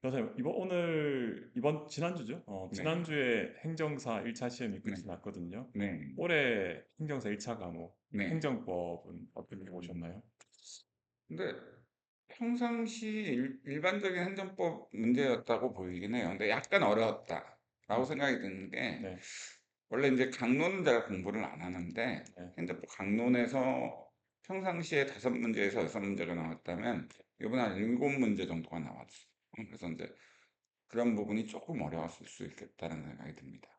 변호사님, 이번 지난주죠? 네, 지난주에 행정사 1차 시험이 네, 끝이 났거든요. 네, 올해 행정사 1차 과목, 네. 행정법은 어떻게 보셨나요? 근데 평상시 일반적인 행정법 문제였다고 보이긴 해요. 근데 약간 어려웠다라고 음, 생각이 드는 게, 네, 원래 이제 강론은 제가 공부를 안 하는데, 네. 행정법 강론에서 평상시에 5문제에서 6문제가 나왔다면, 이번에 한 7문제 정도가 나왔어요. 그래서 이제 그런 부분이 조금 어려웠을 수 있겠다는 생각이 듭니다.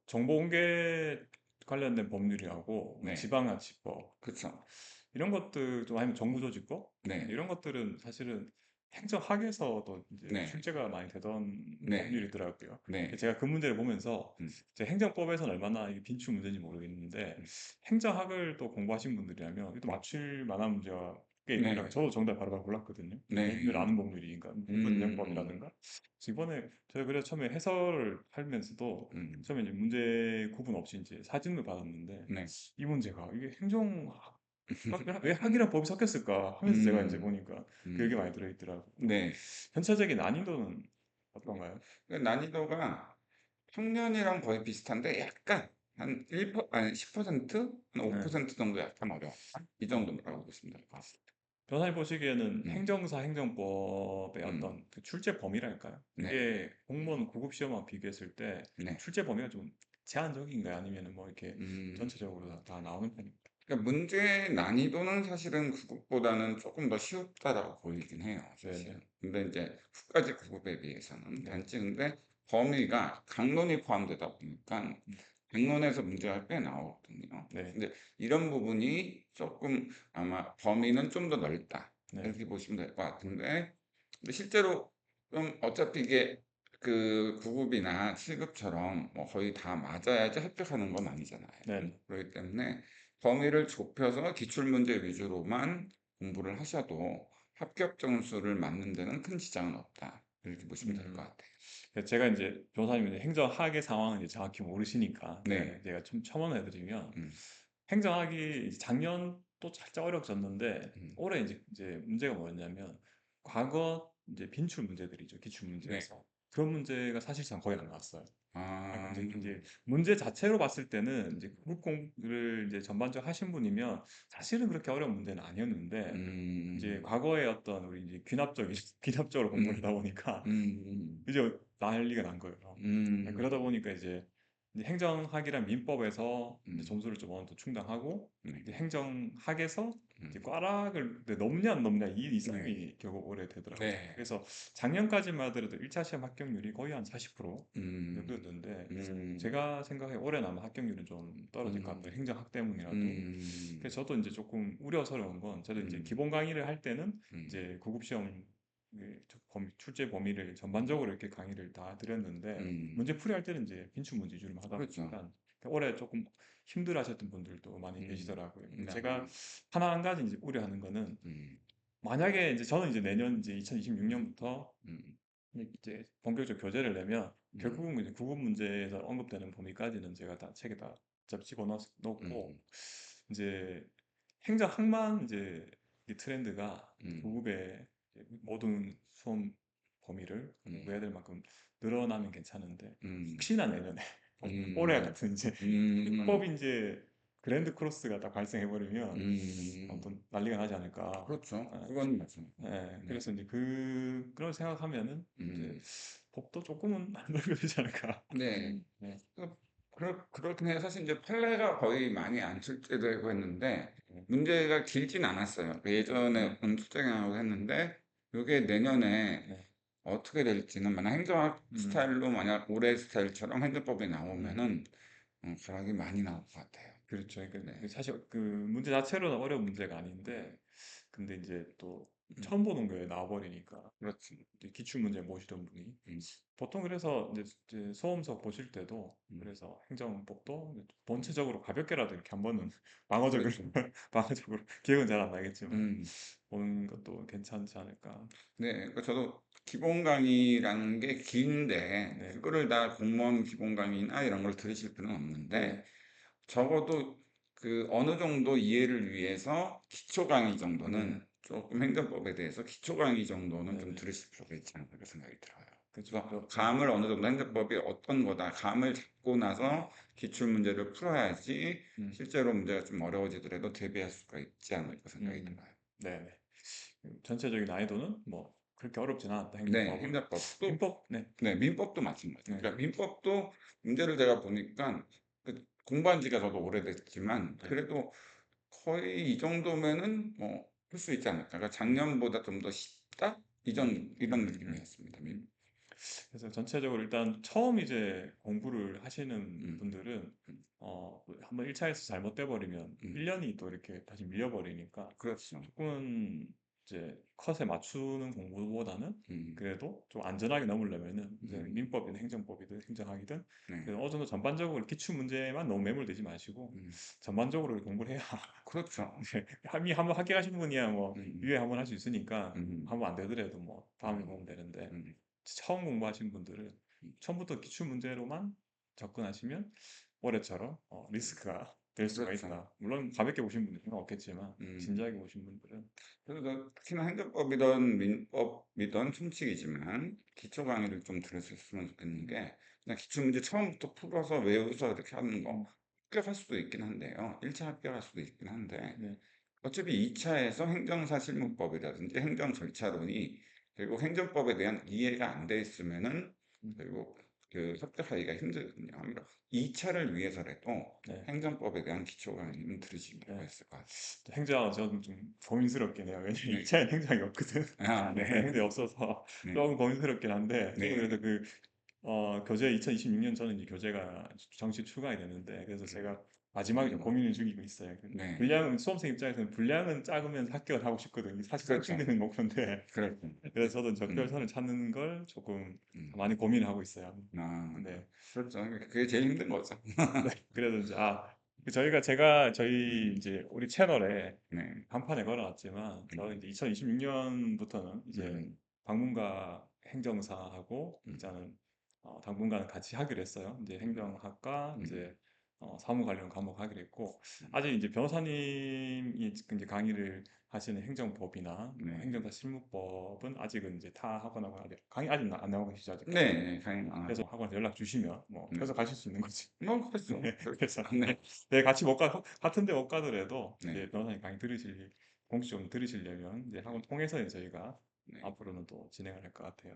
정보공개 관련된 법률이하고 뭐 네, 지방자치법 그쵸. 이런 것들 좀 아니면 정부조직법 네, 이런 것들은 사실은 행정학에서도 이제 네, 출제가 많이 되던 네, 법률이더라고요. 네, 제가 그 문제를 보면서 음, 이제 행정법에서는 얼마나 이게 빈출 문제인지 모르겠는데 음, 행정학을 또 공부하신 분들이라면 이것도 맞출 만한 문제가 꽤 있더라고요. 네, 저도 정답 바로바로 몰랐거든요. 늘 네. 아는 법률이니까 음, 무근영법이라든가. 그래서 이번에 제가 그래서 처음에 해설을 하면서도 음, 처음에 이제 문제 구분 없이 이제 사진을 받았는데 네. 이 문제가 이게 행정학 왜 학이랑 법이 섞였을까 하면서 제가 이제 음, 보니까 그게 음, 많이 들어있더라고요. 네. 전체적인 난이도는 어떤가요? 그 난이도가 평년이랑 거의 비슷한데 약간 한 1%, 아니 10%? 한 네. 5% 정도 약간 어려워. 이 어, 정도라고 보시면 될 것 같습니다. 변호사님 보시기에는 음, 행정사 행정법의 음, 어떤 그 출제 범위랄까요? 네, 그게 공무원 구급 시험과 비교했을 때 네. 출제 범위가 좀 제한적인가요? 아니면 뭐 이렇게 음, 전체적으로 다 나오는 편입니까? 그러니까 문제의 난이도는 사실은 구급보다는 조금 더 쉬웠다라고 보이긴 해요, 네네. 사실은. 근데 이제 후까지 구급에 비해서는 네. 단지 근데 범위가 강론이 포함되다 보니까 음, 강론에서 문제가 꽤 나오거든요. 네. 근데 이런 부분이 조금 아마 범위는 좀 더 넓다 네. 이렇게 보시면 될 것 같은데, 근데 실제로 좀 어차피 이게 그 구급이나 7급처럼 뭐 거의 다 맞아야지 합격하는 건 아니잖아요. 네네. 그렇기 때문에 범위를 좁혀서 기출문제 위주로만 공부를 하셔도 합격 점수를 맞는 데는 큰 지장은 없다. 이렇게 보시면 될 것 음. 같아요. 제가 이제 변호사님이 행정학의 상황을 이제 정확히 모르시니까 네. 제가 좀 첨언해드리면 음, 행정학이 이제 작년 또 살짝 어려졌는데 음, 올해 이제 문제가 뭐였냐면 과거 이제 빈출 문제들이죠. 기출 네. 문제에서 그런 문제가 사실상 거의 안 나왔어요. 그러니까 아, 이제 문제 자체로 봤을 때는 이제 국공부를 이제 전반적으로 하신 분이면 사실은 그렇게 어려운 문제는 아니었는데 이제 음, 과거에 어떤 우리 이제 귀납적인 귀납적으로 공부를 음, 하다 보니까 음, 이제 난리가 난 거예요. 그러다 음, 보니까 이제 행정학이란 민법에서 이제 음, 점수를 좀 어느 정도 충당하고 네. 이제 행정학에서 이제 음, 꽈락을 근데 넘냐 안 넘냐 이 네. 이상이 결국 오래 되더라고요. 네. 그래서 작년까지만 하더라도 1차 시험 합격률이 거의 한 40% 음, 정도였는데 음, 제가 생각해 올해는 아마 합격률은 좀 떨어질 것 같아요. 음, 행정학 때문이라도. 음, 그래서 저도 이제 조금 우려스러운 건 저도 이제 음, 기본 강의를 할 때는 음, 이제 구급 시험 출제 범위를 전반적으로 이렇게 강의를 다 드렸는데 음, 문제 풀이할 때는 이제 빈출 문제 위주로 하다 그렇죠. 보니까 올해 조금 힘들어하셨던 분들도 많이 음, 계시더라고요. 제가 네. 하나 한 가지 이제 우려하는 거는 음, 만약에 이제 저는 이제 내년 이제 2026년부터 음, 이제 본격적으로 교재를 내면 음, 결국은 이제 구급 문제에서 언급되는 범위까지는 제가 다 책에 다 집어넣고 음, 이제 행정학만 이제 이 트렌드가 음, 구급의 모든 수험 범위를 음, 공부해야 될 만큼 늘어나면 괜찮은데 음, 혹시나 내년에 올해 음, 같은 이제 음, 불법 이제 그랜드 크로스가 딱 발생해 버리면 음, 또 난리가 나지 않을까. 그렇죠. 아, 그건 맞아요. 예, 네. 그래서 이제 그걸 생각하면은 이제 음, 법도 조금은 넓혀야 되지 않을까. 네. 네, 그렇긴 해요. 사실 이제 판례가 거의 많이 안 출제되고 했는데, 네, 문제가 길진 않았어요. 그 네, 예전에 출제하고 했는데, 이게 내년에 네. 어떻게 될지는, 만약 행정학 음, 스타일로 만약 올해 스타일처럼 행정법이 음. 나오면은, 가락이 많이 나올 것 같아요. 그렇죠. 그러니까 네. 사실 그 문제 자체로는 어려운 문제가 음, 아닌데, 근데 이제 또 음, 처음 보는 거에 나와버리니까 그렇지. 이제 기출 문제 모시던 분이 음, 보통 그래서 이제 소음서 보실 때도 음, 그래서 행정법도 본체적으로 가볍게라도 이렇게 한 번은 방어적으로 그렇죠. 방어적으로 기억은 잘 안 나겠지만 음. 보는 것도 괜찮지 않을까. 네, 그러니까 저도 기본 강의라는 게 긴데 네, 그거를 다 공무원 기본 강의나 이런 걸 들으실 필요는 없는데, 네, 적어도 그 어느 정도 이해를 위해서 기초 강의 네, 정도는, 조금 행정법에 대해서 기초 강의 정도는 네, 좀 네. 들으실 필요가 있지 않을까 생각이 들어요. 그죠. 그래서 감을 어느 정도 행정법이 어떤 거다. 감을 잡고 나서 기출 문제를 풀어야지 음. 실제로 문제가 좀 어려워지더라도 대비할 수가 있지 않을까 생각이 음. 들어요. 네네. 전체적인 난이도는 뭐 그렇게 어렵진 않았다, 네, 행정법은. 행정법도 민법 네. 네, 민법도 마찬가지예요. 네. 그러니까 민법도 문제를 제가 보니까 공부한 지가 저도 오래됐지만 네. 그래도 거의 이 정도면은 뭐 할 수 있지 않을까. 그러니까 작년보다 좀 더 쉽다? 이런 느낌이었습니다. 그래서 전체적으로 일단 처음 이제 공부를 하시는 음, 분들은 음, 한번 1차에서 잘못돼 버리면 음. 1년이 또 이렇게 다시 밀려 버리니까 그렇죠. 조금은 이제 컷에 맞추는 공부보다는 음, 그래도 좀 안전하게 넘으려면은 이제 음, 민법이든 행정법이든 행정학이든 네. 그래도 어느 정도 전반적으로 기출 문제만 너무 매몰되지 마시고 음, 전반적으로 공부를 해야 그렇죠. 이제 이미 한번 합격하신 분이야 뭐 음, 유예 한번 할 수 있으니까 음, 한번 안 되더라도 뭐 다음에 음, 보면 되는데 음, 처음 공부하신 분들은 음, 처음부터 기출 문제로만 접근하시면 올해처럼 리스크가 될 수가 그렇죠. 있다. 물론 가볍게 보신 분들은 없겠지만 음. 진지하게 보신 분들은 그래서 특히나 행정법이든 민법이든 총칙이지만 기초 강의를 좀 들으셨으면 좋겠는 음, 게 그냥 기출 문제 처음부터 풀어서 외워서 이렇게 하는 거 음, 합격할 수도 있긴 한데요. 1차 합격할 수도 있긴 한데 네, 어차피 2차에서 행정사 실무법이라든지 행정 절차론이 결국 행정법에 대한 이해가 안 돼 있으면은 음, 결국 그 합격하기가 힘들거든요. 그러니까 2차를 위해서라도 네, 행정법에 대한 기초 강의는 들으시면 필요가 네. 있을 것 같아요. 행정은 저는 좀 고민스럽긴 해요. 왜냐면 네. 2차엔 행정이 없거든. 아, 네. 네, 행정이 없어서 네. 조금 고민스럽긴 한데 저도 네. 그래서 교재 2026년 저는 이제 교재가 정시 출간이 됐는데 그래서 제가 마지막에 좀 고민을 중이고 있어요. 네. 분량은 수험생 입장에서는 분량은 작으면 합격을 하고 싶거든요. 사실 그렇죠. 찡찡대는 목표인데 그렇죠. 그래서 저도 음. 적절선을 찾는 걸 조금 음. 많이 고민을 하고 있어요. 아, 네. 그렇죠. 그게 제일 힘든 거죠. 네. 그래서 이제 제가 저희 음. 이제 우리 채널에 네. 간판에 걸어놨지만 저는 음. 이제 2026년부터는 이제 음. 방문가 행정사하고 음. 이제는 당분간 같이 하기로 했어요. 이제 음. 행정학과 음. 이제 사무 관련 과목 하기로 했고 음. 아직 이제 변호사님이 이제 강의를 하시는 행정법이나 네. 행정사 실무법은 아직은 이제 타 학원하고 아직 강의 아직 안 나오고 계시죠 아직까지. 네. 네. 당연히 안 그래서 하죠. 학원에서 연락 주시면 뭐 네. 펴서 가실 수 있는 거지. 뭐 그렇죠. 네, 그래서 네. 네, 같이 못 가, 같은 데 못 가더라도 네. 이제 변호사님 강의 공식적으로 들으시려면 이제 학원 통해서 저희가 네. 앞으로는 또 진행을 할 것 같아요.